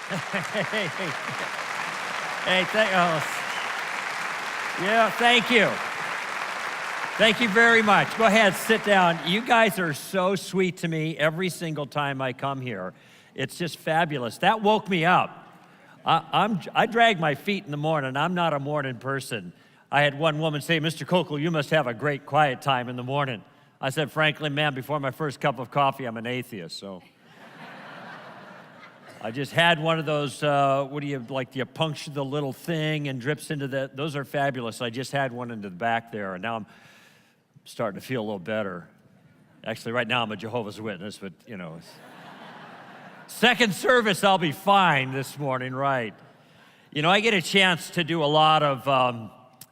Hey, yeah, thank you. Thank you very much. Go ahead, sit down. You guys are so sweet to me every single time I come here. It's just fabulous. That woke me up. I drag my feet in the morning. I'm not a morning person. I had one woman say, Mr. Koukl, you must have a great quiet time in the morning. I said, frankly, ma'am, before my first cup of coffee, I'm an atheist, so. I just had one of those, you puncture the little thing and drips into that. Those are fabulous. I just had one into the back there, and now I'm starting to feel a little better. Actually, right now I'm a Jehovah's Witness, but, you know. Second service, I'll be fine this morning, right? You know, I get a chance to do a lot of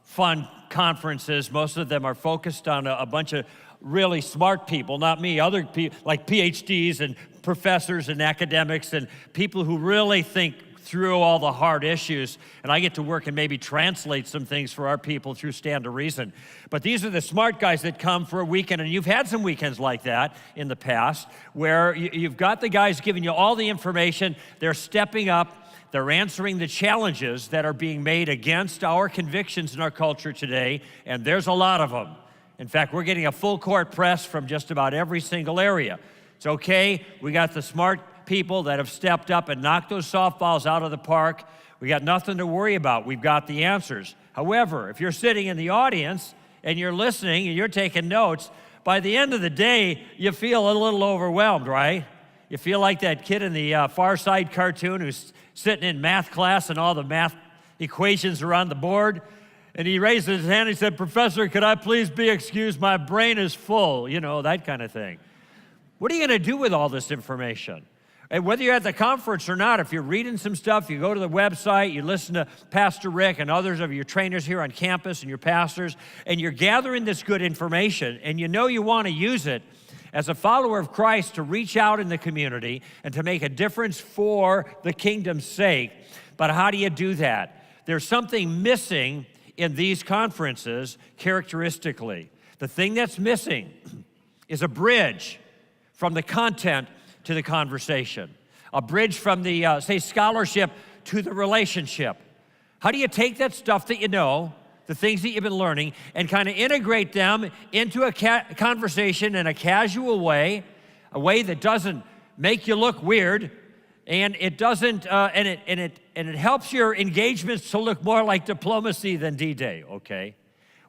fun conferences. Most of them are focused on a bunch of really smart people, not me, other people like PhDs and professors and academics and people who really think through all the hard issues, and I get to work and maybe translate some things for our people through Stand to Reason. But these are the smart guys that come for a weekend, and you've had some weekends like that in the past, where you've got the guys giving you all the information, they're stepping up, they're answering the challenges that are being made against our convictions in our culture today, and there's a lot of them. In fact, we're getting a full court press from just about every single area. It's okay, we got the smart people that have stepped up and knocked those softballs out of the park. We got nothing to worry about. We've got the answers. However, if you're sitting in the audience and you're listening and you're taking notes, by the end of the day, you feel a little overwhelmed, right? You feel like that kid in the Far Side cartoon who's sitting in math class and all the math equations are on the board. And he raised his hand and he said, Professor, could I please be excused? My brain is full, you know, that kind of thing. What are you going to do with all this information? And whether you're at the conference or not, if you're reading some stuff, you go to the website, you listen to Pastor Rick and others of your trainers here on campus and your pastors, and you're gathering this good information, and you know you want to use it as a follower of Christ to reach out in the community and to make a difference for the kingdom's sake. But how do you do that? There's something missing in these conferences characteristically. The thing that's missing is a bridge from the content to the conversation, a bridge from the, say, scholarship to the relationship. How do you take that stuff that you know, the things that you've been learning, and kind of integrate them into a conversation in a casual way, a way that doesn't make you look weird, and it doesn't, and it helps your engagements to look more like diplomacy than D-Day, okay?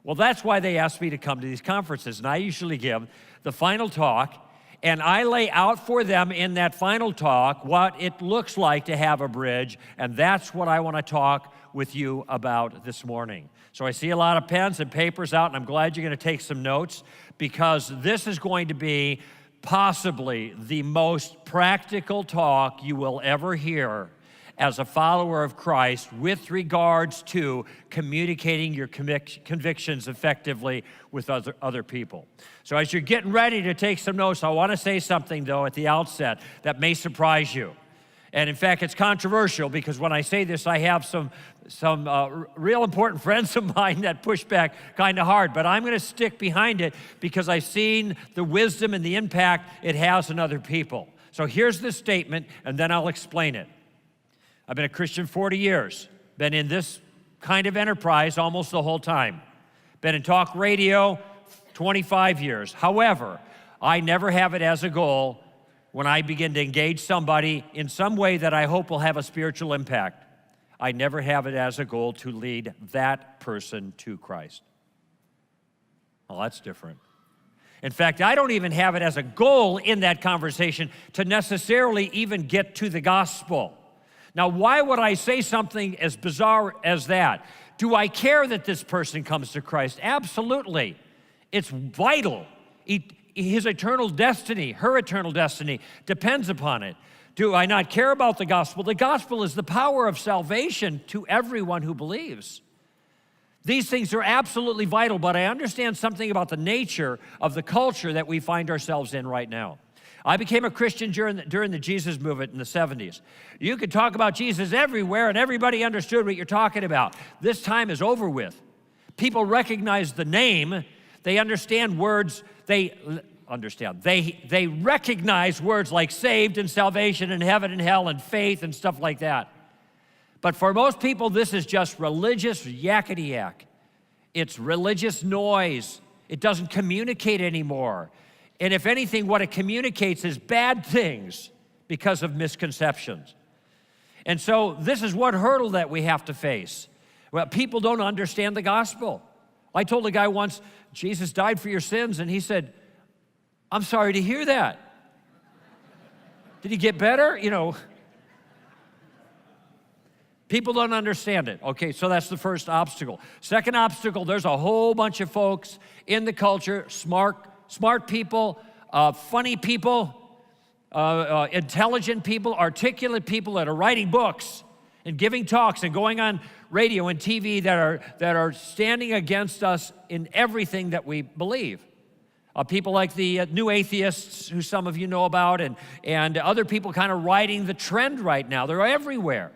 Well, that's why they asked me to come to these conferences, and I usually give the final talk, and I lay out for them in that final talk what it looks like to have a bridge, and that's what I want to talk with you about this morning. So I see a lot of pens and papers out, and I'm glad you're going to take some notes, because this is going to be possibly the most practical talk you will ever hear as a follower of Christ with regards to communicating your convictions effectively with other people. So as you're getting ready to take some notes, I want to say something, though, at the outset that may surprise you. And in fact, it's controversial because when I say this, I have some real important friends of mine that push back kind of hard, but I'm going to stick behind it because I've seen the wisdom and the impact it has on other people. So here's the statement, and then I'll explain it. I've been a Christian 40 years, been in this kind of enterprise almost the whole time, been in talk radio 25 years. However, I never have it as a goal when I begin to engage somebody in some way that I hope will have a spiritual impact. I never have it as a goal to lead that person to Christ. Well, that's different. In fact, I don't even have it as a goal in that conversation to necessarily even get to the gospel. Now, why would I say something as bizarre as that? Do I care that this person comes to Christ? Absolutely. It's vital. His eternal destiny, her eternal destiny, depends upon it. Do I not care about the gospel? The gospel is the power of salvation to everyone who believes. These things are absolutely vital, but I understand something about the nature of the culture that we find ourselves in right now. I became a Christian during the Jesus movement in the 70s. You could talk about Jesus everywhere and everybody understood what you're talking about. This time is over with. People recognize the name. They understand words. They understand. They recognize words like saved and salvation and heaven and hell and faith and stuff like that. But for most people, this is just religious yakety-yak. It's religious noise. It doesn't communicate anymore. And if anything, what it communicates is bad things because of misconceptions. And so this is one hurdle that we have to face. Well, people don't understand the gospel. I told a guy once, Jesus died for your sins, and he said, I'm sorry to hear that. Did he get better? You know, people don't understand it. Okay, so that's the first obstacle. Second obstacle, there's a whole bunch of folks in the culture, smart people, funny people, intelligent people, articulate people that are writing books and giving talks and going on radio and TV that are standing against us in everything that we believe. People like the new atheists, who some of you know about, and other people kind of riding the trend right now. They're everywhere.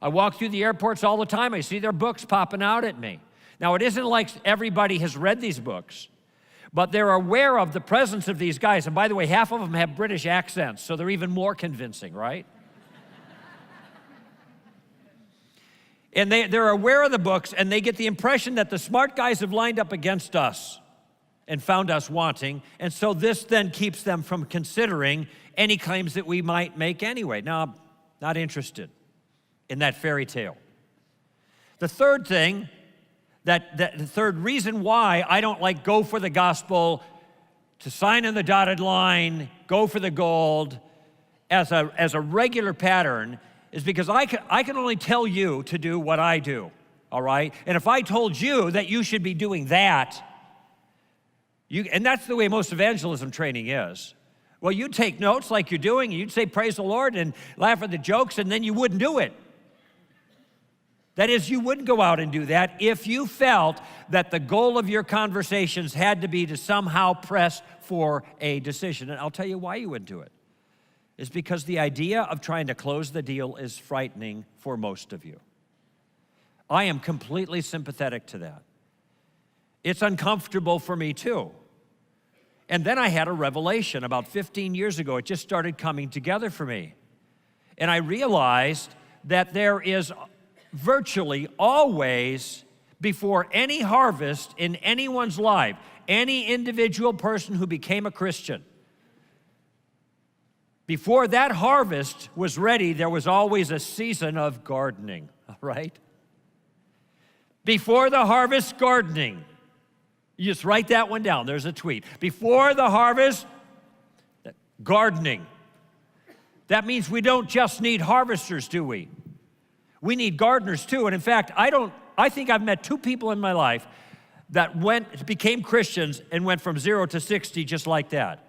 I walk through the airports all the time. I see their books popping out at me. Now, it isn't like everybody has read these books, but they're aware of the presence of these guys. And by the way, half of them have British accents, so they're even more convincing, right? And they're aware of the books, and they get the impression that the smart guys have lined up against us and found us wanting, and so this then keeps them from considering any claims that we might make anyway. Now, I'm not interested in that fairy tale. The third thing, the third reason why I don't like go for the gospel, to sign in the dotted line, go for the gold, as a regular pattern, is because I can only tell you to do what I do, all right? And if I told you that you should be doing that, and that's the way most evangelism training is. Well, you'd take notes like you're doing, and you'd say, praise the Lord, and laugh at the jokes, and then you wouldn't do it. That is, you wouldn't go out and do that if you felt that the goal of your conversations had to be to somehow press for a decision. And I'll tell you why you wouldn't do it. It's because the idea of trying to close the deal is frightening for most of you. I am completely sympathetic to that. It's uncomfortable for me too. And then I had a revelation about 15 years ago. It just started coming together for me. And I realized that there is virtually always, before any harvest in anyone's life, any individual person who became a Christian, before that harvest was ready, there was always a season of gardening, all right? Before the harvest, gardening. You just write that one down. There's a tweet. Before the harvest, gardening. That means we don't just need harvesters, do we? We need gardeners too. And in fact, I think I've met two people in my life that became Christians and went from 0 to 60 just like that.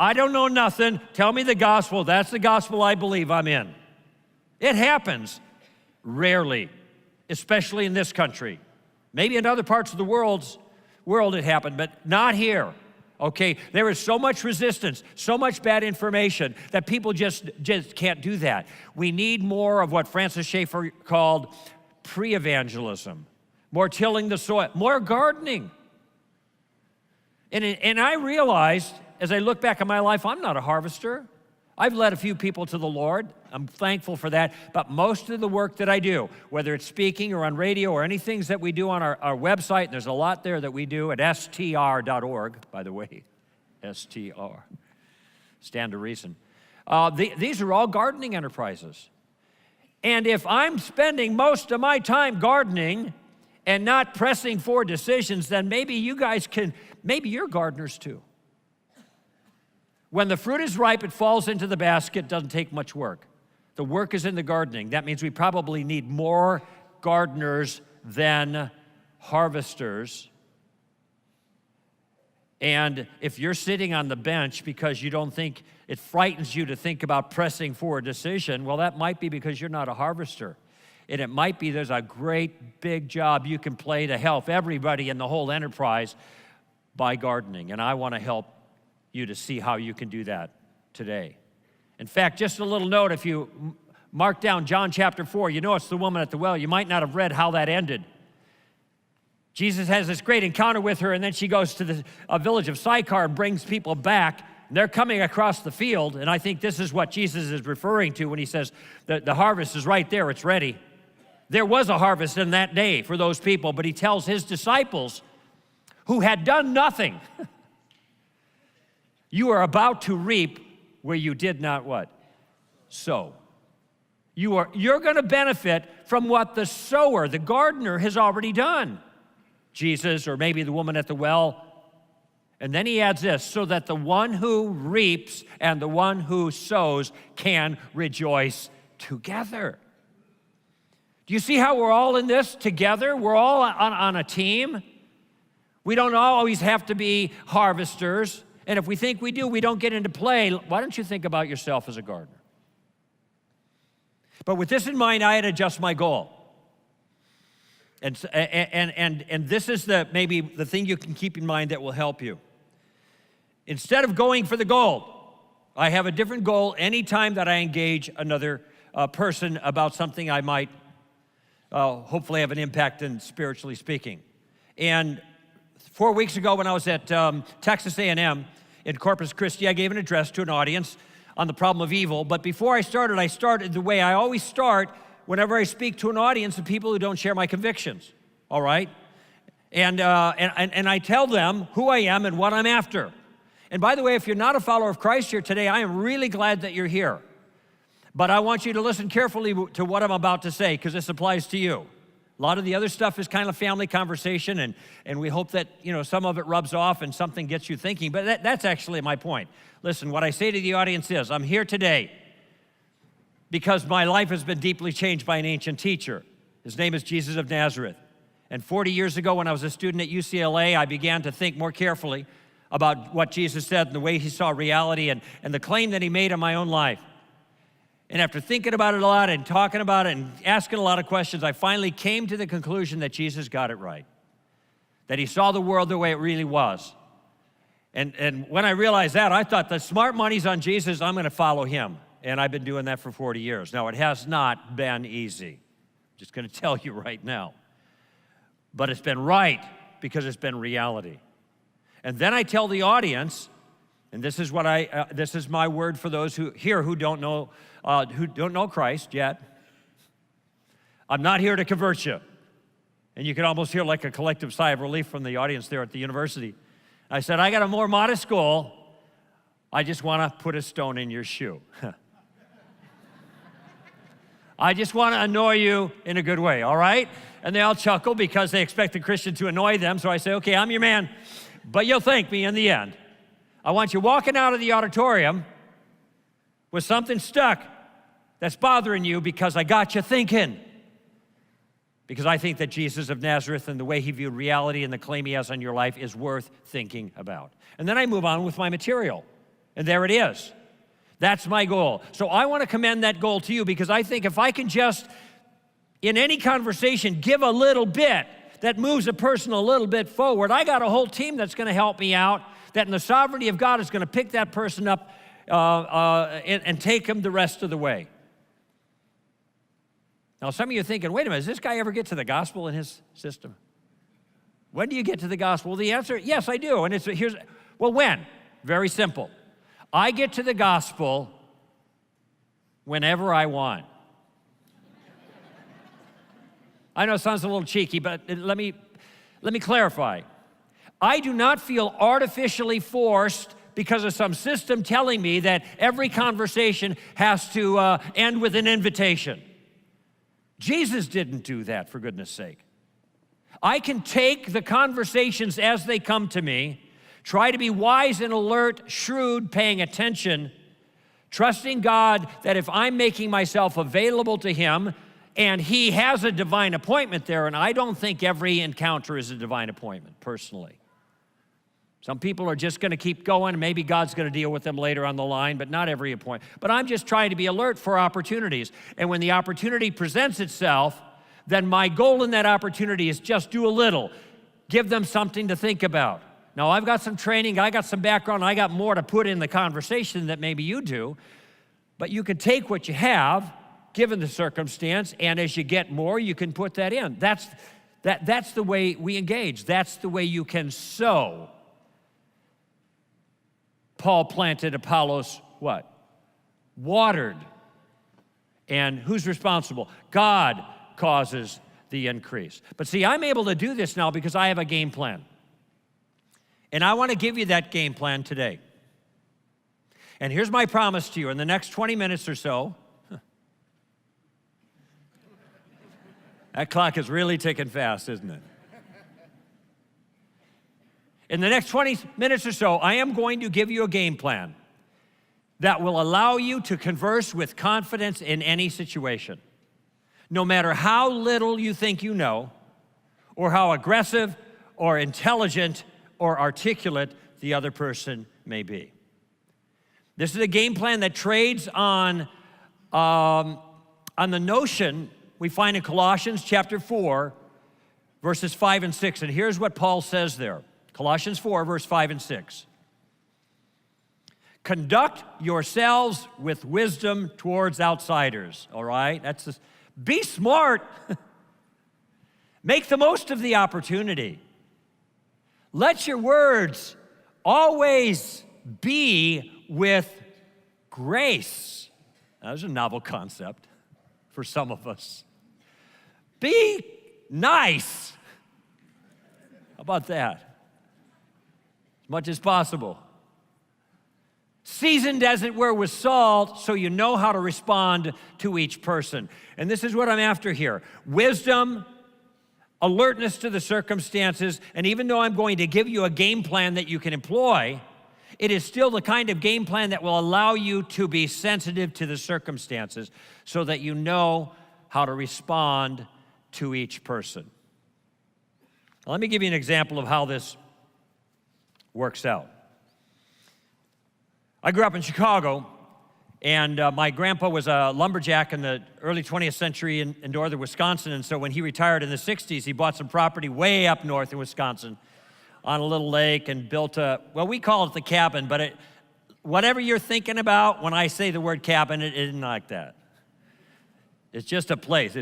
I don't know nothing. Tell me the gospel. That's the gospel I believe. I'm in. It happens rarely, especially in this country. Maybe in other parts of the world it happened, but not here. Okay, there is so much resistance, so much bad information that people just can't do that. We need more of what Francis Schaeffer called pre-evangelism, more tilling the soil, more gardening. And I realized, as I look back on my life, I'm not a harvester. I've led a few people to the Lord. I'm thankful for that. But most of the work that I do, whether it's speaking or on radio or any things that we do on our website, and there's a lot there that we do at str.org, by the way, STR, stand to reason. These are all gardening enterprises. And if I'm spending most of my time gardening and not pressing for decisions, then maybe you're gardeners too. When the fruit is ripe, it falls into the basket. Doesn't take much work. The work is in the gardening. That means we probably need more gardeners than harvesters. And if you're sitting on the bench because you don't think, it frightens you to think about pressing for a decision, well, that might be because you're not a harvester. And it might be there's a great big job you can play to help everybody in the whole enterprise by gardening. And I want to help you to see how you can do that today. In fact, just a little note, if you mark down John chapter 4, you know it's the woman at the well. You might not have read how that ended. Jesus has this great encounter with her, and then she goes to the village of Sychar and brings people back. They're coming across the field, and I think this is what Jesus is referring to when he says that the harvest is right there, it's ready. There was a harvest in that day for those people, but he tells his disciples who had done nothing, you are about to reap where you did not what? Sow. You're going to benefit from what the sower, the gardener, has already done. Jesus, or maybe the woman at the well. And then he adds this, so that the one who reaps and the one who sows can rejoice together. Do you see how we're all in this together? We're all on a team. We don't always have to be harvesters. And if we think we do, we don't get into play. Why don't you think about yourself as a gardener? But with this in mind, I had to adjust my goal. And this is maybe the thing you can keep in mind that will help you. Instead of going for the gold, I have a different goal anytime that I engage another person about something I might hopefully have an impact in, spiritually speaking. And 4 weeks ago when I was at Texas A&M in Corpus Christi, I gave an address to an audience on the problem of evil. But before I started the way I always start whenever I speak to an audience of people who don't share my convictions, all right? And I tell them who I am and what I'm after. And by the way, if you're not a follower of Christ here today, I am really glad that you're here. But I want you to listen carefully to what I'm about to say, because this applies to you. A lot of the other stuff is kind of family conversation, and we hope that, some of it rubs off and something gets you thinking. But that's actually my point. Listen, what I say to the audience is, I'm here today because my life has been deeply changed by an ancient teacher. His name is Jesus of Nazareth. And 40 years ago, when I was a student at UCLA, I began to think more carefully about what Jesus said and the way he saw reality and the claim that he made in my own life. And after thinking about it a lot and talking about it and asking a lot of questions, I finally came to the conclusion that Jesus got it right, that he saw the world the way it really was. And when I realized that, I thought the smart money's on Jesus, I'm going to follow him. And I've been doing that for 40 years. Now, it has not been easy. I'm just going to tell you right now. But it's been right because it's been reality. And then I tell the audience, and this is this is my word for those who don't know Christ yet. I'm not here to convert you. And you can almost hear like a collective sigh of relief from the audience there at the university. I said, I got a more modest goal. I just want to put a stone in your shoe. I just want to annoy you in a good way, all right? And they all chuckle because they expect the Christian to annoy them. So I say, okay, I'm your man, but you'll thank me in the end. I want you walking out of the auditorium with something stuck that's bothering you because I got you thinking. Because I think that Jesus of Nazareth and the way he viewed reality and the claim he has on your life is worth thinking about. And then I move on with my material. And there it is. That's my goal. So I want to commend that goal to you because I think if I can just, in any conversation, give a little bit that moves a person a little bit forward, I got a whole team that's going to help me out, that in the sovereignty of God is going to pick that person up and take him the rest of the way. Now, some of you are thinking, wait a minute, does this guy ever get to the gospel in his system? When do you get to the gospel? Well, the answer, yes, I do. And when? Very simple. I get to the gospel whenever I want. I know it sounds a little cheeky, but let me clarify. I do not feel artificially forced because of some system telling me that every conversation has to end with an invitation. Jesus didn't do that, for goodness sake. I can take the conversations as they come to me, try to be wise and alert, shrewd, paying attention, trusting God that if I'm making myself available to him and he has a divine appointment there, and I don't think every encounter is a divine appointment, personally. Some people are just going to keep going, and maybe God's going to deal with them later on the line, but not every appointment. But I'm just trying to be alert for opportunities. And when the opportunity presents itself, then my goal in that opportunity is just do a little. Give them something to think about. Now, I've got some training, I got some background, I got more to put in the conversation that maybe you do, but you can take what you have, given the circumstance, and as you get more, you can put that in. That's That's the way we engage. That's the way you can sow. Paul planted, Apollos, what? Watered. And who's responsible? God causes the increase. But see, I'm able to do this now because I have a game plan. And I want to give you that game plan today. And here's my promise to you. In the next 20 minutes or so, that clock is really ticking fast, isn't it? In the next 20 minutes or so, I am going to give you a game plan that will allow you to converse with confidence in any situation. No matter how little you think you know, or how aggressive or intelligent or articulate the other person may be. This is a game plan that trades on the notion we find in Colossians chapter 4, verses 5 and 6. And here's what Paul says there. Colossians 4, verse 5 and 6. Conduct yourselves with wisdom towards outsiders, all right? Be smart. Make the most of the opportunity. Let your words always be with grace. Now, there's a novel concept for some of us. Be nice. How about that? As much as possible. Seasoned, as it were, with salt, so you know how to respond to each person. And this is what I'm after here. Wisdom, alertness to the circumstances, and even though I'm going to give you a game plan that you can employ, it is still the kind of game plan that will allow you to be sensitive to the circumstances so that you know how to respond to each person. Now, let me give you an example of how this works out. I grew up in Chicago, and my grandpa was a lumberjack in the early 20th century in northern Wisconsin, and so when he retired in the 60s, he bought some property way up north in Wisconsin on a little lake and built we call it the cabin, but whatever you're thinking about when I say the word cabin, it isn't like that. It's just a place.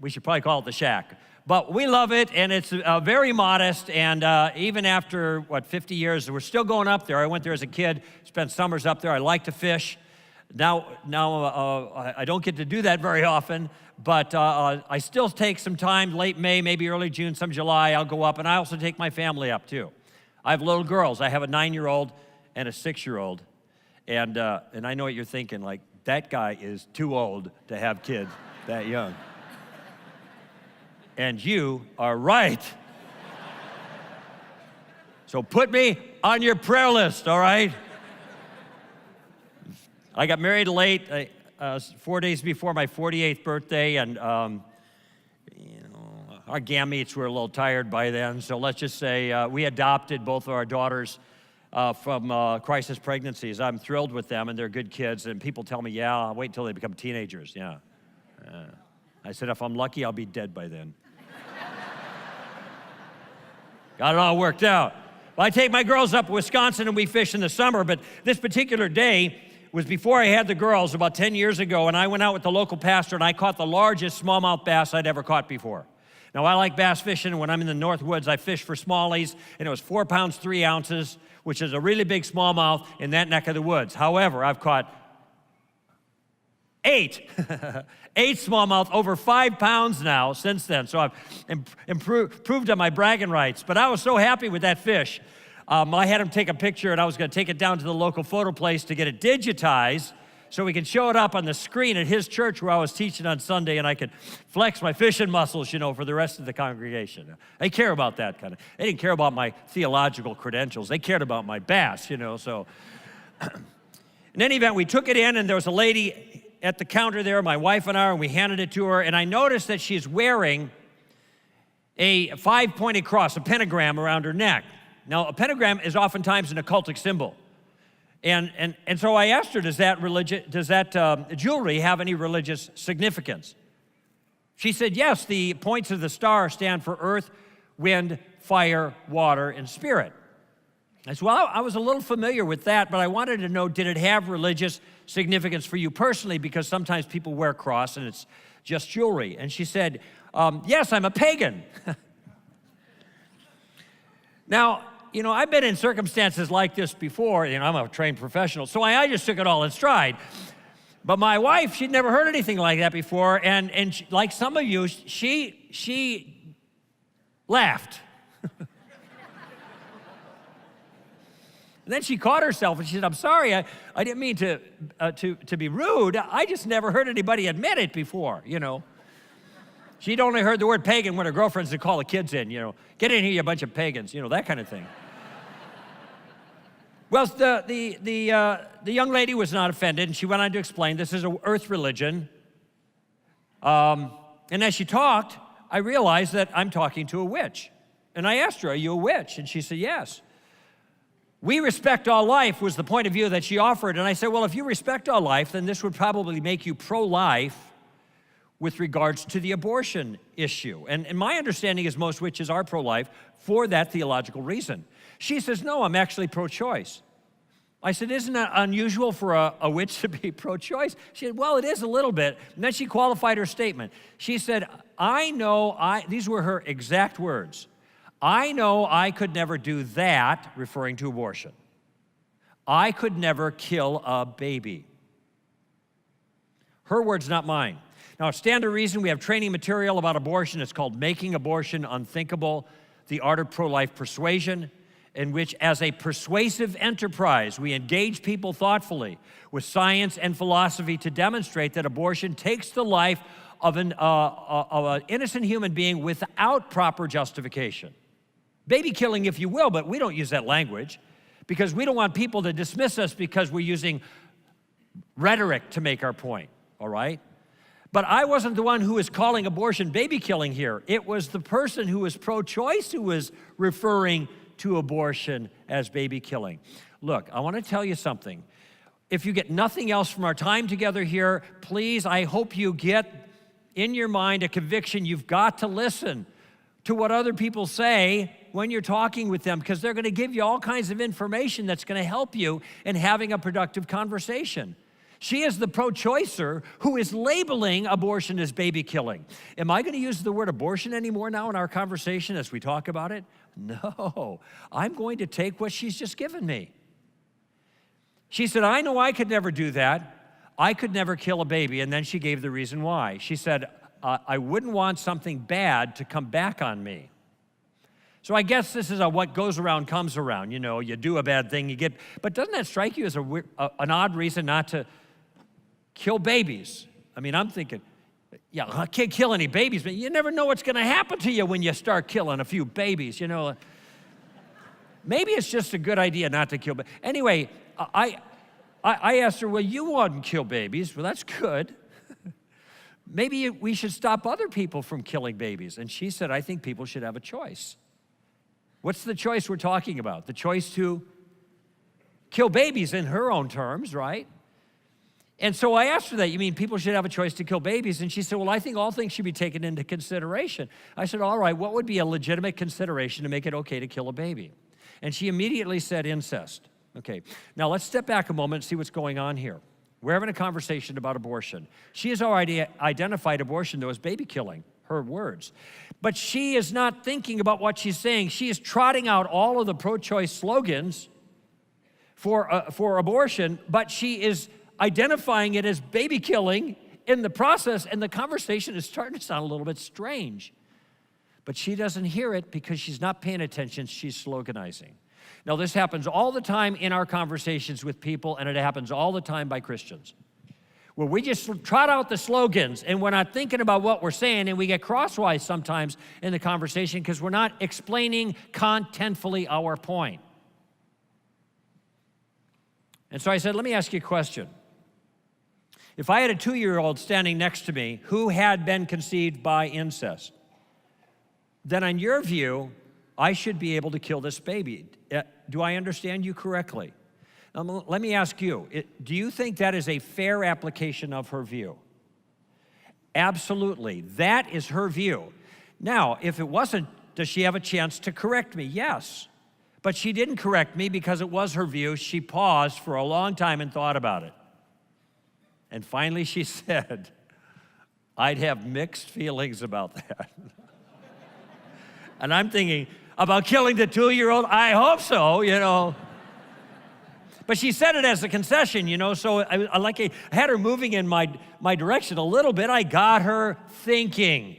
We should probably call it the shack. But we love it, and it's very modest, and even after, 50 years, we're still going up there. I went there as a kid, spent summers up there. I like to fish. Now I don't get to do that very often, but I still take some time, late May, maybe early June, some July, I'll go up, and I also take my family up, too. I have little girls. I have a 9-year-old and a 6-year-old, and I know what you're thinking, like, that guy is too old to have kids that young. And you are right. So put me on your prayer list, all right? I got married late, 4 days before my 48th birthday, and our gametes were a little tired by then. So let's just say we adopted both of our daughters from crisis pregnancies. I'm thrilled with them, and they're good kids. And people tell me, yeah, I'll wait until they become teenagers. Yeah. I said, if I'm lucky, I'll be dead by then. Got it all worked out. Well, I take my girls up to Wisconsin, and we fish in the summer. But this particular day was before I had the girls, about 10 years ago, and I went out with the local pastor, and I caught the largest smallmouth bass I'd ever caught before. Now, I like bass fishing. When I'm in the North Woods, I fish for smallies, and it was 4 pounds, 3 ounces, which is a really big smallmouth in that neck of the woods. However, I've caught 8 smallmouth, over 5 pounds now since then. So I've improved on my bragging rights. But I was so happy with that fish. I had him take a picture, and I was going to take it down to the local photo place to get it digitized so we could show it up on the screen at his church where I was teaching on Sunday, and I could flex my fishing muscles, for the rest of the congregation. They care about that kind of. They didn't care about my theological credentials. They cared about my bass, so. In any event, we took it in, and there was a lady at the counter there, my wife and I, and we handed it to her, and I noticed that she's wearing a 5-pointed cross, a pentagram around her neck. Now, a pentagram is oftentimes an occultic symbol. And so I asked her, does that jewelry have any religious significance? She said, yes, the points of the star stand for earth, wind, fire, water, and spirit. I said, well, I was a little familiar with that, but I wanted to know, did it have religious significance for you personally? Because sometimes people wear a cross and it's just jewelry. And she said, yes, I'm a pagan. Now, you know, I've been in circumstances like this before. You know, I'm a trained professional, so I just took it all in stride. But my wife, she'd never heard anything like that before, and she, like some of you, she laughed. And then she caught herself and she said, I'm sorry, I didn't mean to be rude. I just never heard anybody admit it before, you know. She'd only heard the word pagan when her girlfriends would call the kids in, you know. Get in here, you bunch of pagans, you know, that kind of thing. Well, the young lady was not offended, and she went on to explain this is an earth religion. And as she talked, I realized that I'm talking to a witch. And I asked her, are you a witch? And she said, yes. We respect all life was the point of view that she offered. And I said, well, if you respect all life, then this would probably make you pro-life with regards to the abortion issue. And my understanding is most witches are pro-life for that theological reason. She says, no, I'm actually pro-choice. I said, isn't that unusual for a witch to be pro-choice? She said, well, it is a little bit. And then she qualified her statement. She said, these were her exact words. I know I could never do that, referring to abortion. I could never kill a baby. Her words, not mine. Now, stand to reason, we have training material about abortion. It's called Making Abortion Unthinkable, the Art of Pro-Life Persuasion, in which, as a persuasive enterprise, we engage people thoughtfully with science and philosophy to demonstrate that abortion takes the life of an innocent human being without proper justification. Baby killing, if you will, but we don't use that language because we don't want people to dismiss us because we're using rhetoric to make our point, all right? But I wasn't the one who was calling abortion baby killing here. It was the person who was pro-choice who was referring to abortion as baby killing. Look, I want to tell you something. If you get nothing else from our time together here, please, I hope you get in your mind a conviction you've got to listen to what other people say when you're talking with them, because they're going to give you all kinds of information that's going to help you in having a productive conversation. She is the pro-choicer who is labeling abortion as baby killing. Am I going to use the word abortion anymore now in our conversation as we talk about it? No, I'm going to take what she's just given me. She said, I know I could never do that. I could never kill a baby. And then she gave the reason why. She said, I wouldn't want something bad to come back on me. So I guess this is what goes around comes around. You know, you do a bad thing, you get, but doesn't that strike you as an odd reason not to kill babies? I mean, I'm thinking, yeah, I can't kill any babies, but you never know what's going to happen to you when you start killing a few babies, you know. Maybe it's just a good idea not to kill babies. Anyway, I asked her, well, you wouldn't kill babies. Well, that's good. Maybe we should stop other people from killing babies. And she said, I think people should have a choice. What's the choice we're talking about? The choice to kill babies in her own terms, right? And so I asked her that, you mean people should have a choice to kill babies? And she said, well, I think all things should be taken into consideration. I said, all right, what would be a legitimate consideration to make it okay to kill a baby? And she immediately said incest. Okay, now let's step back a moment and see what's going on here. We're having a conversation about abortion. She has already identified abortion, though, as baby killing, her words. But she is not thinking about what she's saying. She is trotting out all of the pro-choice slogans for abortion, but she is identifying it as baby killing in the process, and the conversation is starting to sound a little bit strange. But she doesn't hear it because she's not paying attention, she's sloganizing. Now, this happens all the time in our conversations with people, and it happens all the time by Christians, where we just trot out the slogans, and we're not thinking about what we're saying, and we get crosswise sometimes in the conversation because we're not explaining contentfully our point. And so I said, let me ask you a question. If I had a 2-year-old standing next to me who had been conceived by incest, then in your view, I should be able to kill this baby. Do I understand you correctly? Let me ask you, do you think that is a fair application of her view? Absolutely. That is her view. Now, if it wasn't, does she have a chance to correct me? Yes. But she didn't correct me because it was her view. She paused for a long time and thought about it. And finally she said, I'd have mixed feelings about that. And I'm thinking, about killing the 2-year-old? I hope so, you know. But she said it as a concession, you know, so I had her moving in my direction a little bit. I got her thinking.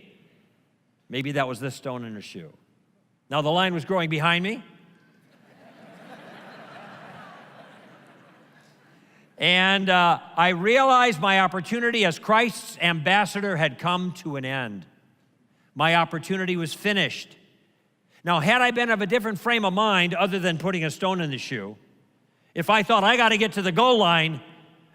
Maybe that was this stone in her shoe. Now, the line was growing behind me. And I realized my opportunity as Christ's ambassador had come to an end. My opportunity was finished. Now, had I been of a different frame of mind, other than putting a stone in the shoe, if I thought I got to get to the goal line,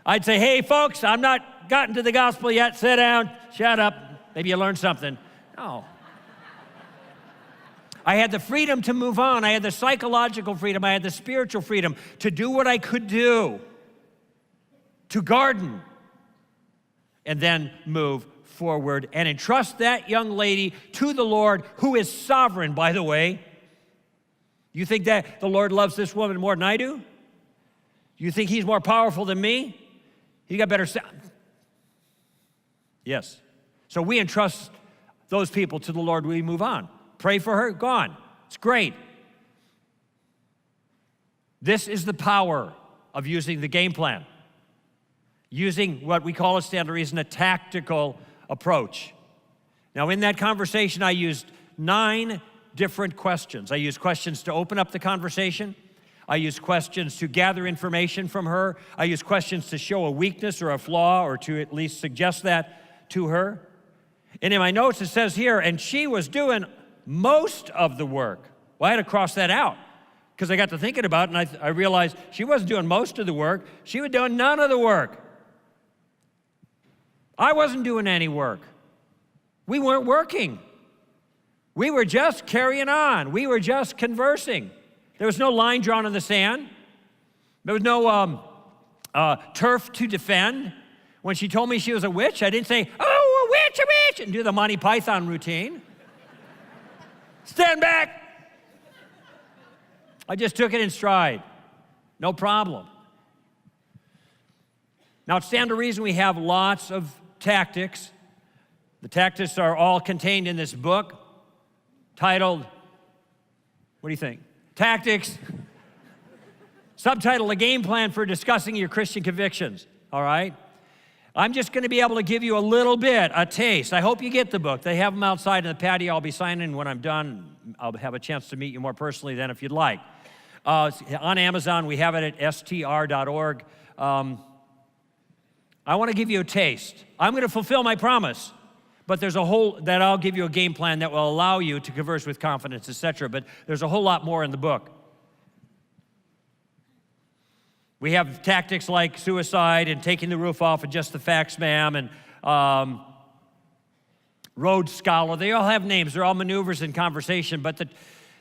I'd say, hey, folks, I'm not gotten to the gospel yet. Sit down, shut up. Maybe you learned something. No. I had the freedom to move on. I had the psychological freedom. I had the spiritual freedom to do what I could do, to garden, and then move forward and entrust that young lady to the Lord, who is sovereign, by the way. You think that the Lord loves this woman more than I do? You think he's more powerful than me? He got better sound. Yes. So we entrust those people to the Lord. We move on. Pray for her, gone. It's great. This is the power of using the game plan. Using what we call a standard reason, a tactical approach. Now, in that conversation, I used 9 different questions. I used questions to open up the conversation. I used questions to gather information from her. I used questions to show a weakness or a flaw, or to at least suggest that to her. And in my notes, it says here, and she was doing most of the work. Well, I had to cross that out, because I got to thinking about it, and I realized she wasn't doing most of the work. She was doing none of the work. I wasn't doing any work. We weren't working. We were just carrying on. We were just conversing. There was no line drawn in the sand. There was no turf to defend. When she told me she was a witch, I didn't say, oh, a witch, and do the Monty Python routine. Stand back. I just took it in stride. No problem. Now, it stands to reason we have lots of tactics. The tactics are all contained in this book titled, what do you think? Tactics. Subtitle, A Game Plan for Discussing Your Christian Convictions, all right? I'm just going to be able to give you a little bit, a taste. I hope you get the book. They have them outside in the patio. I'll be signing when I'm done. I'll have a chance to meet you more personally then if you'd like. On Amazon, we have it at str.org. I want to give you a taste. I'm going to fulfill my promise, but there's a whole, that I'll give you a game plan that will allow you to converse with confidence, etc. But there's a whole lot more in the book. We have tactics like suicide and taking the roof off and just the facts, ma'am, and Rhodes Scholar. They all have names. They're all maneuvers in conversation, but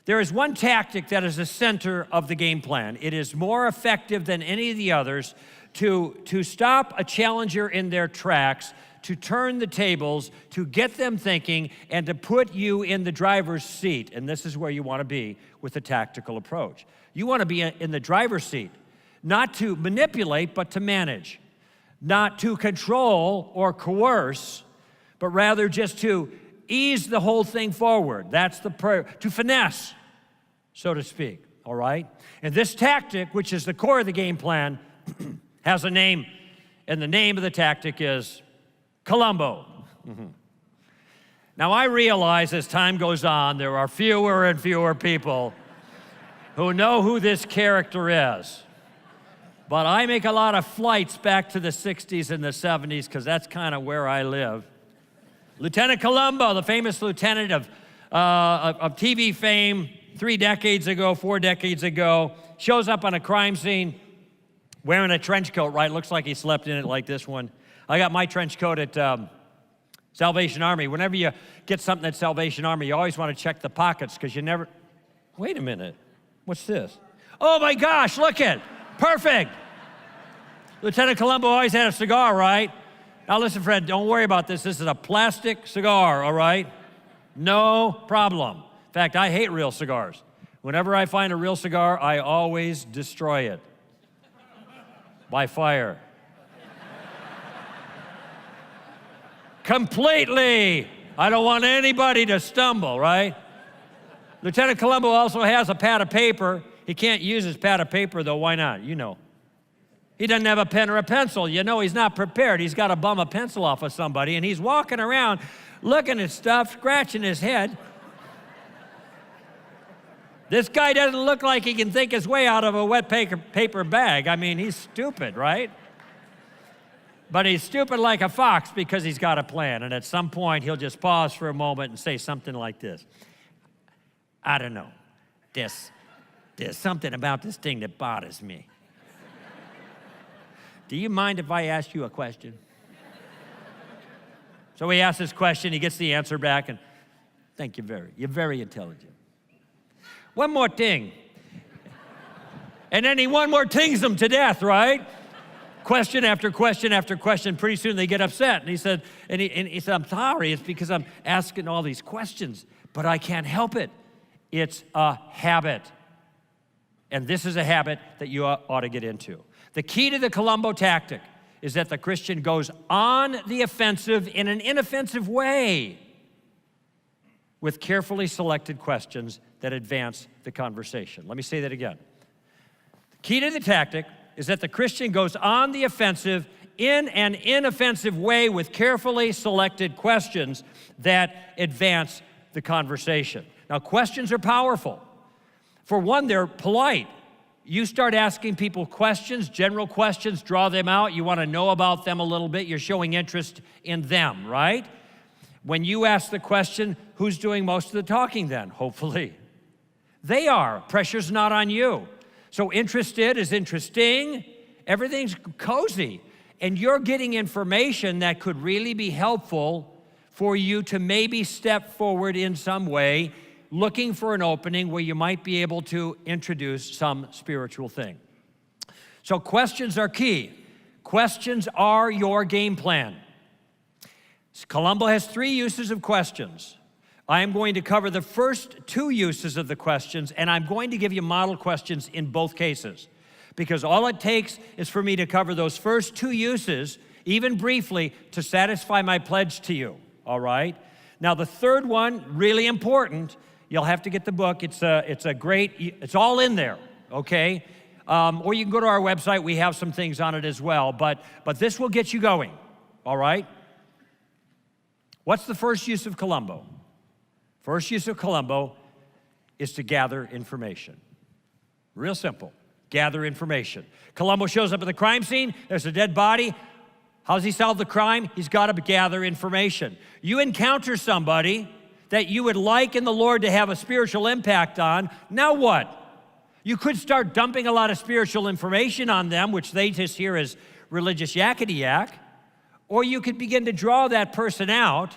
there is one tactic that is the center of the game plan. It is more effective than any of the others to stop a challenger in their tracks, to turn the tables, to get them thinking, and to put you in the driver's seat. And this is where you want to be with a tactical approach. You want to be in the driver's seat, not to manipulate, but to manage, not to control or coerce, but rather just to ease the whole thing forward. That's the prayer, to finesse, so to speak, all right? And this tactic, which is the core of the game plan, has a name, and the name of the tactic is Columbo. Mm-hmm. Now, I realize as time goes on, there are fewer and fewer people who know who this character is. But I make a lot of flights back to the 60s and the 70s, because that's kind of where I live. Lieutenant Columbo, the famous lieutenant of TV fame 4 decades ago, shows up on a crime scene wearing a trench coat, right? Looks like he slept in it like this one. I got my trench coat at Salvation Army. Whenever you get something at Salvation Army, you always want to check the pockets, because you never... Wait a minute. What's this? Oh, my gosh, look it. Perfect. Lieutenant Columbo always had a cigar, right? Now listen, Fred, don't worry about this. This is a plastic cigar, all right? No problem. In fact, I hate real cigars. Whenever I find a real cigar, I always destroy it by fire. Completely. I don't want anybody to stumble, right? Lieutenant Columbo also has a pad of paper. He can't use his pad of paper, though. Why not? You know. He doesn't have a pen or a pencil. You know he's not prepared. He's got to bum a pencil off of somebody, and he's walking around looking at stuff, scratching his head. This guy doesn't look like he can think his way out of a wet paper bag. I mean, he's stupid, right? But he's stupid like a fox because he's got a plan. And at some point, he'll just pause for a moment and say something like this. I don't know. There's something about this thing that bothers me. Do you mind if I ask you a question? So he asks this question, he gets the answer back, and thank you you're very intelligent. One more thing. And then he one more tings them to death, right? Question after question after question. Pretty soon they get upset. And he said, I'm sorry, it's because I'm asking all these questions, but I can't help it. It's a habit. And this is a habit that you ought to get into. The key to the Columbo tactic is that the Christian goes on the offensive in an inoffensive way with carefully selected questions that advance the conversation. Let me say that again. The key to the tactic is that the Christian goes on the offensive in an inoffensive way with carefully selected questions that advance the conversation. Now, questions are powerful. For one, they're polite. You start asking people questions, general questions, draw them out. You want to know about them a little bit. You're showing interest in them, right? When you ask the question, who's doing most of the talking then? Hopefully. They are. Pressure's not on you. So interested is interesting. Everything's cozy. And you're getting information that could really be helpful for you to maybe step forward in some way, looking for an opening where you might be able to introduce some spiritual thing. So questions are key. Questions are your game plan. Columbo has 3 uses of questions. I am going to cover the first 2 uses of the questions, and I'm going to give you model questions in both cases, because all it takes is for me to cover those first 2 uses, even briefly, to satisfy my pledge to you, all right? Now, the third one, really important. You'll have to get the book. It's all in there, okay? Or you can go to our website. We have some things on it as well, but this will get you going, all right? What's the first use of Columbo? First use of Columbo is to gather information. Real simple, gather information. Columbo shows up at the crime scene. There's a dead body. How does he solve the crime? He's got to gather information. You encounter somebody that you would like in the Lord to have a spiritual impact on. Now what? You could start dumping a lot of spiritual information on them, which they just hear as religious yakety-yak, or you could begin to draw that person out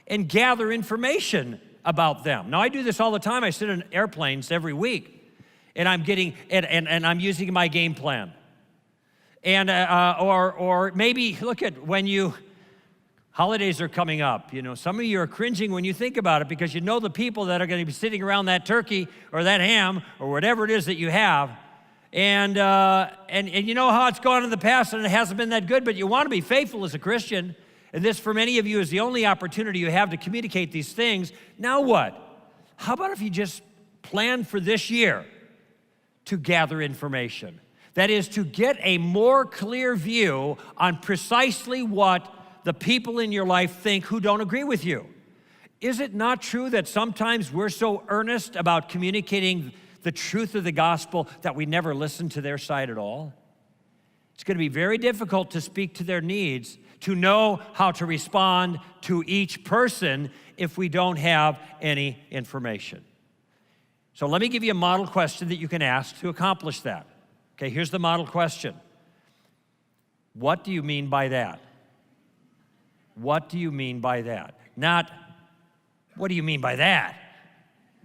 and gather information about them. Now, I do this all the time. I sit in airplanes every week, and I'm I'm using my game plan. And or maybe look at when holidays are coming up. You know, some of you are cringing when you think about it because you know the people that are going to be sitting around that turkey or that ham or whatever it is that you have, and you know how it's gone in the past and it hasn't been that good, but you want to be faithful as a Christian. And this, for many of you, is the only opportunity you have to communicate these things. Now what? How about if you just plan for this year to gather information? That is, to get a more clear view on precisely what the people in your life think who don't agree with you. Is it not true that sometimes we're so earnest about communicating the truth of the gospel that we never listen to their side at all? It's going to be very difficult to speak to their needs, to know how to respond to each person if we don't have any information. So let me give you a model question that you can ask to accomplish that. Okay, here's the model question. What do you mean by that? What do you mean by that? Not, what do you mean by that?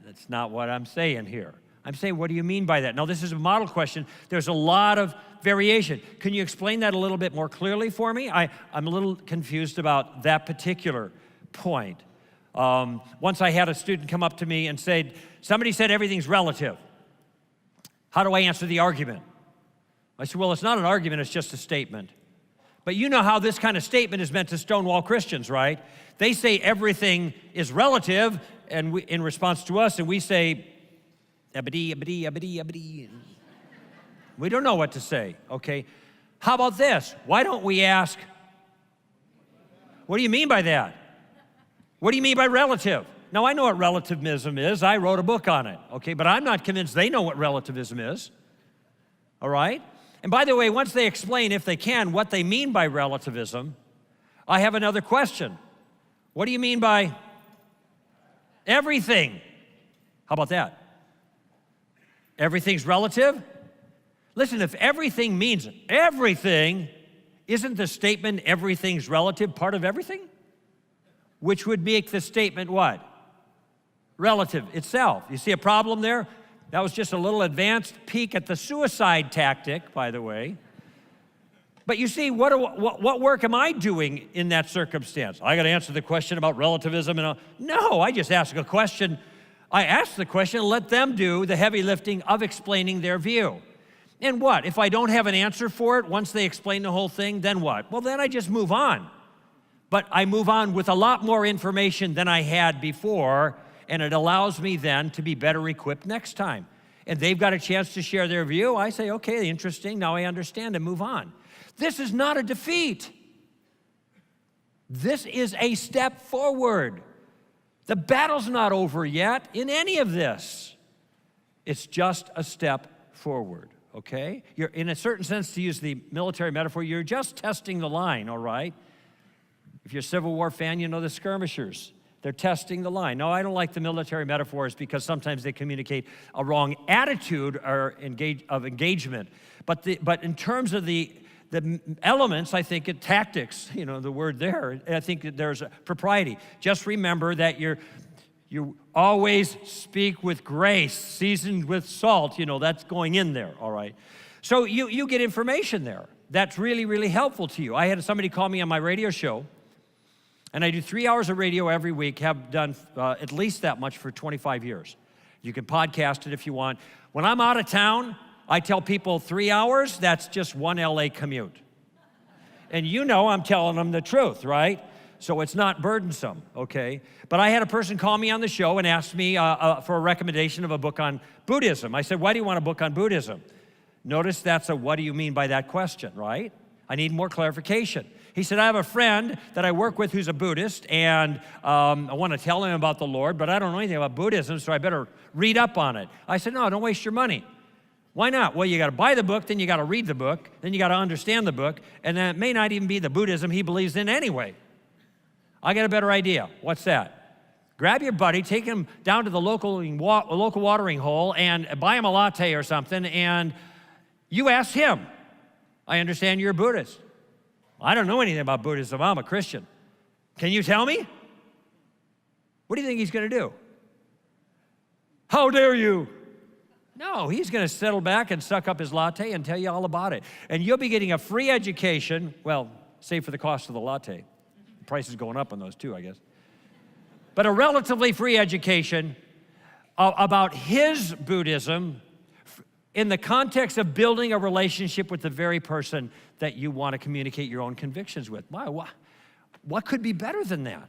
That's not what I'm saying here. I'm saying, what do you mean by that? Now, this is a model question. There's a lot of variation. Can you explain that a little bit more clearly for me? I'm a little confused about that particular point. Once I had a student come up to me and say, somebody said everything's relative. How do I answer the argument? I said, well, it's not an argument, it's just a statement. But you know how this kind of statement is meant to stonewall Christians, right? They say everything is relative, and in response to us, and we say, abadi, abadi, abadi, abadi. We don't know what to say, okay? How about this? Why don't we ask, what do you mean by that? What do you mean by relative? Now, I know what relativism is. I wrote a book on it, okay? But I'm not convinced they know what relativism is, all right? And by the way, once they explain, if they can, what they mean by relativism, I have another question. What do you mean by everything? How about that? Everything's relative? Listen, if everything means everything, isn't the statement everything's relative part of everything? Which would make the statement what? Relative itself. You see a problem there? That was just a little advanced peek at the suicide tactic, by the way. But you see, what work am I doing in that circumstance? I got to answer the question about relativism and all. No, I just ask a question. I ask the question and let them do the heavy lifting of explaining their view. And what? If I don't have an answer for it once they explain the whole thing, then what? Well, then I just move on. But I move on with a lot more information than I had before, and it allows me then to be better equipped next time. And they've got a chance to share their view. I say, okay, interesting, now I understand, and move on. This is not a defeat. This is a step forward. The battle's not over yet in any of this. It's just a step forward, okay? You're, in a certain sense, to use the military metaphor, you're just testing the line, all right? If you're a Civil War fan, you know the skirmishers. They're testing the line. No, I don't like the military metaphors because sometimes they communicate a wrong attitude or engagement. But in terms of the elements, I think tactics, you know, the word there, I think that there's a propriety. Just remember that you always speak with grace, seasoned with salt, you know, that's going in there, all right? So you get information there. That's really, really helpful to you. I had somebody call me on my radio show, and I do 3 hours of radio every week, have done at least that much for 25 years. You can podcast it if you want. When I'm out of town, I tell people 3 hours, that's just one LA commute. And you know I'm telling them the truth, right? So it's not burdensome, okay? But I had a person call me on the show and ask me for a recommendation of a book on Buddhism. I said, why do you want a book on Buddhism? Notice that's a what do you mean by that question, right? I need more clarification. He said, I have a friend that I work with who's a Buddhist, and I want to tell him about the Lord, but I don't know anything about Buddhism, so I better read up on it. I said, no, don't waste your money. Why not? Well, you got to buy the book, then you got to read the book, then you got to understand the book, and then it may not even be the Buddhism he believes in anyway. I got a better idea. What's that? Grab your buddy, take him down to the local watering hole, and buy him a latte or something, and you ask him, I understand you're a Buddhist. I don't know anything about Buddhism. I'm a Christian. Can you tell me? What do you think he's going to do? How dare you? No, he's going to settle back and suck up his latte and tell you all about it. And you'll be getting a free education, well, save for the cost of the latte. The price is going up on those too, I guess. But a relatively free education about his Buddhism in the context of building a relationship with the very person that you want to communicate your own convictions with. Wow, what could be better than that?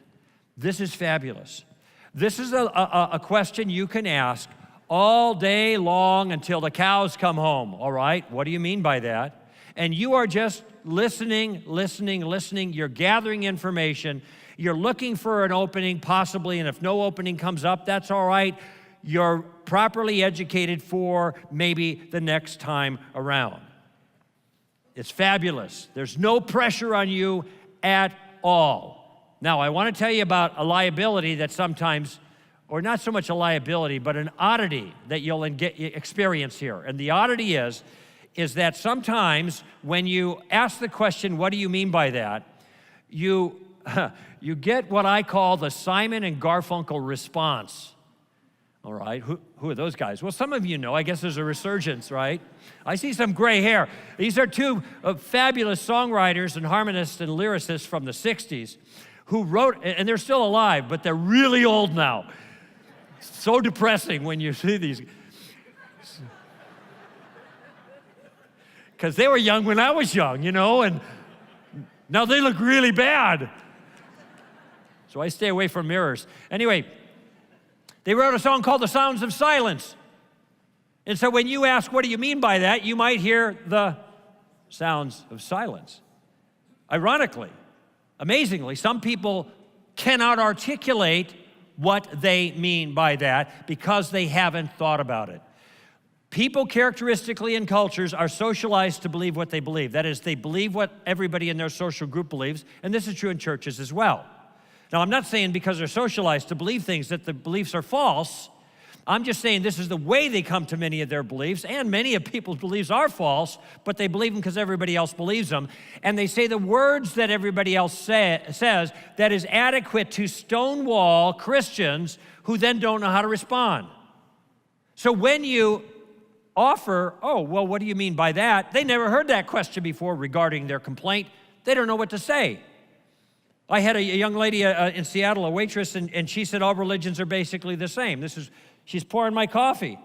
This is fabulous. This is a question you can ask all day long until the cows come home, all right? What do you mean by that? And you are just listening. You're gathering information. You're looking for an opening, possibly, and if no opening comes up, that's all right. You're properly educated for maybe the next time around. It's fabulous. There's no pressure on you at all. Now, I want to tell you about a liability that sometimes, or not so much a liability, but an oddity that you'll experience here. And the oddity is that sometimes when you ask the question, what do you mean by that? You get what I call the Simon and Garfunkel response. All right, who are those guys? Well, some of you know. I guess there's a resurgence, right? I see some gray hair. These are two fabulous songwriters and harmonists and lyricists from the 60s who wrote, and they're still alive, but they're really old now. So depressing when you see these. Because they were young when I was young, you know, and now they look really bad. so I stay away from mirrors. Anyway, they wrote a song called The Sounds of Silence. And so when you ask, what do you mean by that, you might hear the sounds of silence. Ironically, amazingly, some people cannot articulate what they mean by that because they haven't thought about it. People characteristically in cultures are socialized to believe what they believe. That is, they believe what everybody in their social group believes, and this is true in churches as well. Now, I'm not saying because they're socialized to believe things that the beliefs are false. I'm just saying this is the way they come to many of their beliefs, and many of people's beliefs are false, but they believe them because everybody else believes them. And they say the words that everybody else says that is adequate to stonewall Christians who then don't know how to respond. So when you offer, oh, well, what do you mean by that? They never heard that question before regarding their complaint. They don't know what to say. I had a young lady in Seattle, a waitress, and she said all religions are basically the same. She's pouring my coffee.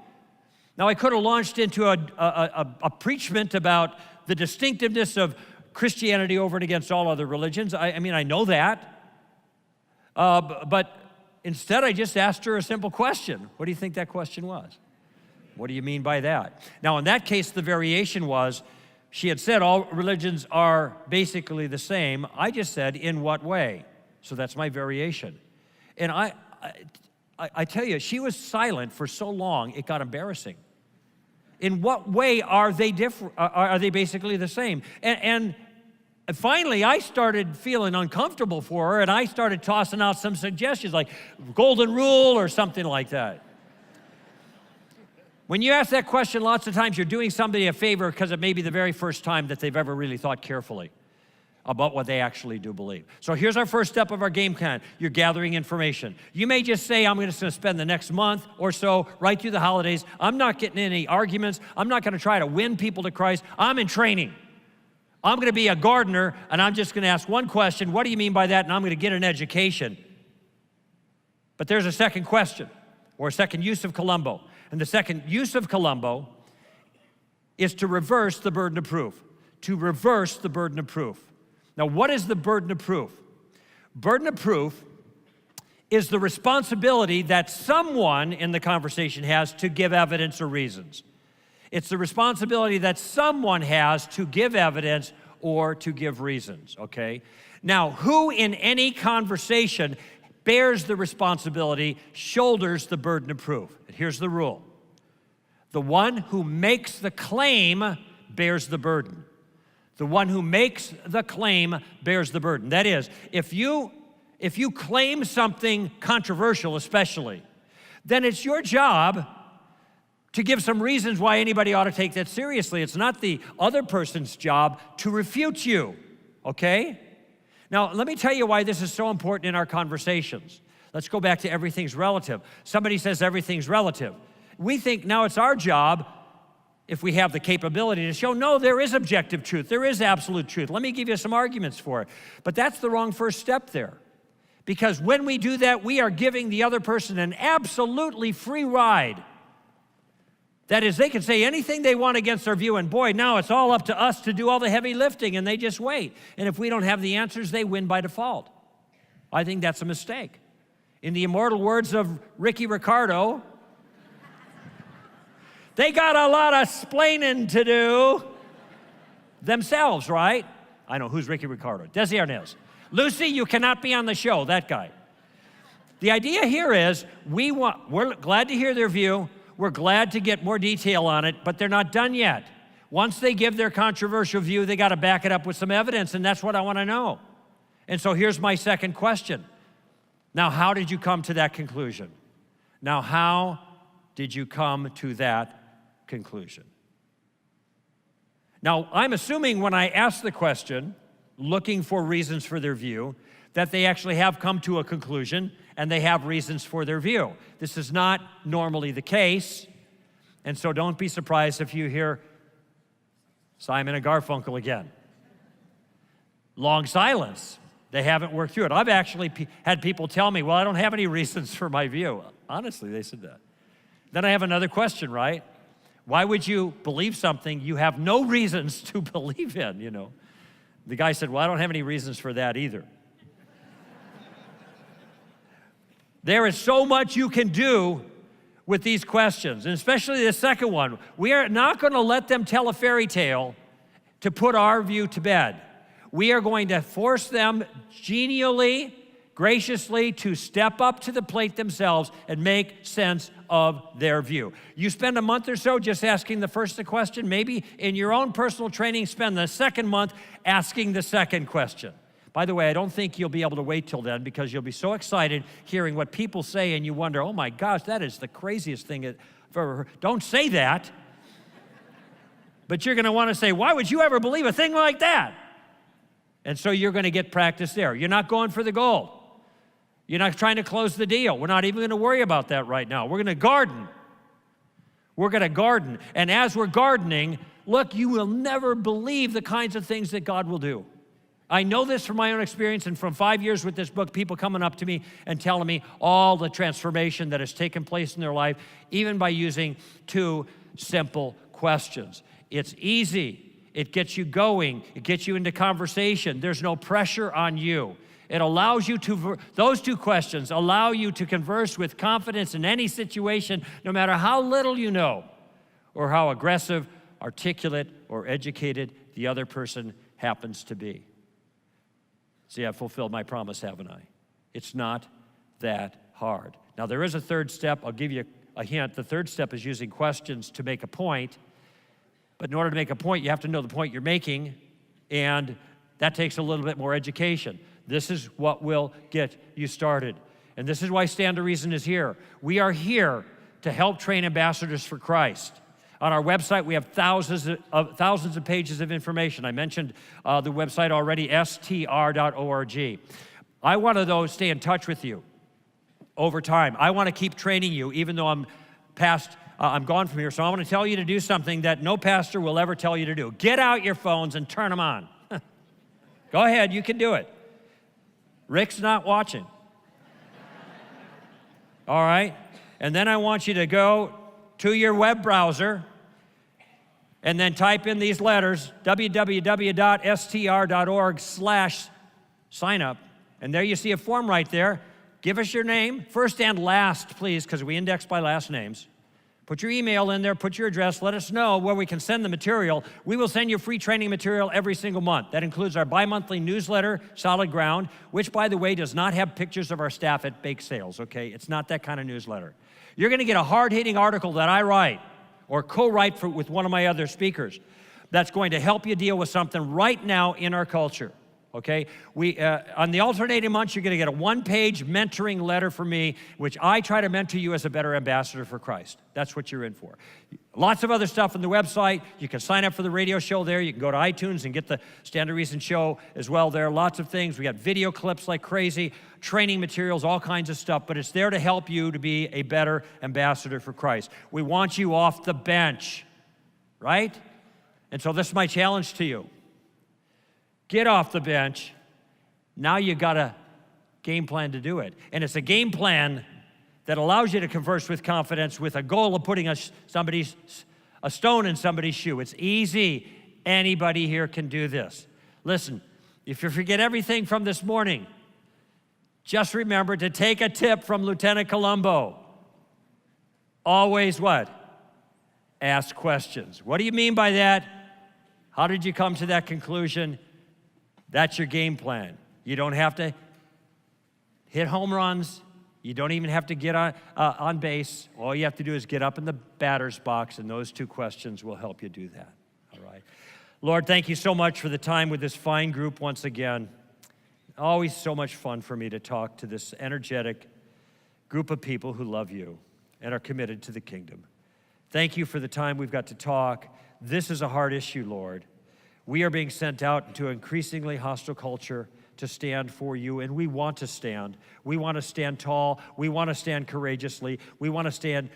Now, I could have launched into a preachment about the distinctiveness of Christianity over and against all other religions. I mean, I know that. But instead, I just asked her a simple question. What do you think that question was? What do you mean by that? Now, in that case, the variation was, she had said all religions are basically the same. I just said, in what way? So that's my variation. And I tell you, she was silent for so long, it got embarrassing. In what way are they different? Are they basically the same? And finally, I started feeling uncomfortable for her, and I started tossing out some suggestions like golden rule or something like that. When you ask that question, lots of times you're doing somebody a favor because it may be the very first time that they've ever really thought carefully about what they actually do believe. So here's our first step of our game plan. You're gathering information. You may just say, I'm just going to spend the next month or so right through the holidays. I'm not getting any arguments. I'm not going to try to win people to Christ. I'm in training. I'm going to be a gardener, and I'm just going to ask one question. What do you mean by that? And I'm going to get an education. But there's a second question, or a second use of Columbo. And the second use of Columbo is to reverse the burden of proof. To reverse the burden of proof. Now, what is the burden of proof? Burden of proof is the responsibility that someone in the conversation has to give evidence or reasons. It's the responsibility that someone has to give evidence or to give reasons, okay? Now, who in any conversation bears the responsibility, shoulders the burden of proof? And here's the rule. The one who makes the claim bears the burden. The one who makes the claim bears the burden. That is, if you claim something controversial especially, then it's your job to give some reasons why anybody ought to take that seriously. It's not the other person's job to refute you, okay? Now, let me tell you why this is so important in our conversations. Let's go back to everything's relative. Somebody says everything's relative. We think now it's our job, if we have the capability, to show, no, there is objective truth. There is absolute truth. Let me give you some arguments for it. But that's the wrong first step there. Because when we do that, we are giving the other person an absolutely free ride. That is, they can say anything they want against our view, and boy, now it's all up to us to do all the heavy lifting, and they just wait. And if we don't have the answers, they win by default. I think that's a mistake. In the immortal words of Ricky Ricardo, they got a lot of splaining to do themselves, right? I know, who's Ricky Ricardo? Desi Arnaz. Lucy, you cannot be on the show, that guy. The idea here is we're glad to hear their view. We're glad to get more detail on it, but they're not done yet. Once they give their controversial view, they got to back it up with some evidence, and that's what I want to know. And so here's my second question. Now, how did you come to that conclusion? Now, how did you come to that conclusion? Now, I'm assuming when I ask the question, looking for reasons for their view, that they actually have come to a conclusion and they have reasons for their view. This is not normally the case, and so don't be surprised if you hear Simon and Garfunkel again. Long silence. They haven't worked through it. I've actually had people tell me, well, I don't have any reasons for my view. Honestly, they said that. Then I have another question, right? Why would you believe something you have no reasons to believe in, you know? The guy said, well, I don't have any reasons for that either. There is so much you can do with these questions, and especially the second one. We are not going to let them tell a fairy tale to put our view to bed. We are going to force them genially, graciously to step up to the plate themselves and make sense of their view. You spend a month or so just asking the first question. Maybe in your own personal training, spend the second month asking the second question. By the way, I don't think you'll be able to wait till then because you'll be so excited hearing what people say and you wonder, oh my gosh, that is the craziest thing I've ever heard. Don't say that. But you're going to want to say, why would you ever believe a thing like that? And so you're going to get practice there. You're not going for the gold. You're not trying to close the deal. We're not even going to worry about that right now. We're going to garden. We're going to garden. And as we're gardening, look, you will never believe the kinds of things that God will do. I know this from my own experience and from 5 years with this book, people coming up to me and telling me all the transformation that has taken place in their life, even by using 2 simple questions. It's easy. It gets you going. It gets you into conversation. There's no pressure on you. It allows you to, those 2 questions allow you to converse with confidence in any situation, no matter how little you know or how aggressive, articulate, or educated the other person happens to be. See, I've fulfilled my promise, haven't I? It's not that hard. Now, there is a third step. I'll give you a hint. The third step is using questions to make a point. But in order to make a point, you have to know the point you're making, and that takes a little bit more education. This is what will get you started. And this is why Stand to Reason is here. We are here to help train ambassadors for Christ. On our website, we have thousands of pages of information. I mentioned the website already, str.org. I want to, stay in touch with you over time. I want to keep training you, even though I'm gone from here. So I want to tell you to do something that no pastor will ever tell you to do. Get out your phones and turn them on. Go ahead, you can do it. Rick's not watching. All right? And then I want you to go to your web browser and then type in these letters, www.str.org/signup. And there you see a form right there. Give us your name, first and last, please, because we index by last names. Put your email in there, put your address, let us know where we can send the material. We will send you free training material every single month. That includes our bi-monthly newsletter, Solid Ground, which, by the way, does not have pictures of our staff at bake sales, okay? It's not that kind of newsletter. You're going to get a hard-hitting article that I write or co-write with one of my other speakers that's going to help you deal with something right now in our culture. Okay, on the alternating months, you're going to get a 1-page mentoring letter from me, which I try to mentor you as a better ambassador for Christ. That's what you're in for. Lots of other stuff on the website. You can sign up for the radio show there. You can go to iTunes and get the Stand to Reason show as well there. Lots of things. We got video clips like crazy, training materials, all kinds of stuff, but it's there to help you to be a better ambassador for Christ. We want you off the bench, right? And so this is my challenge to you. Get off the bench. Now you got a game plan to do it. And it's a game plan that allows you to converse with confidence with a goal of putting a stone in somebody's shoe. It's easy. Anybody here can do this. Listen, if you forget everything from this morning, just remember to take a tip from Lieutenant Columbo. Always what? Ask questions. What do you mean by that? How did you come to that conclusion? That's your game plan. You don't have to hit home runs. You don't even have to get on base. All you have to do is get up in the batter's box, and those 2 questions will help you do that. All right. Lord, thank you so much for the time with this fine group once again. Always so much fun for me to talk to this energetic group of people who love you and are committed to the kingdom. Thank you for the time we've got to talk. This is a hard issue, Lord. We are being sent out into an increasingly hostile culture to stand for you, and we want to stand. We want to stand tall. We want to stand courageously. We want to stand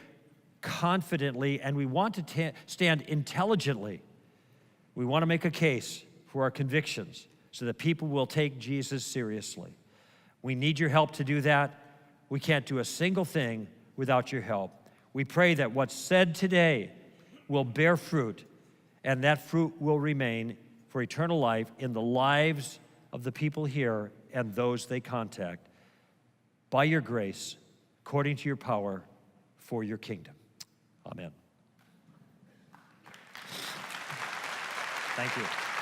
confidently, and we want to stand intelligently. We want to make a case for our convictions so that people will take Jesus seriously. We need your help to do that. We can't do a single thing without your help. We pray that what's said today will bear fruit, and that fruit will remain for eternal life in the lives of the people here and those they contact. By your grace, according to your power, for your kingdom. Amen. Thank you.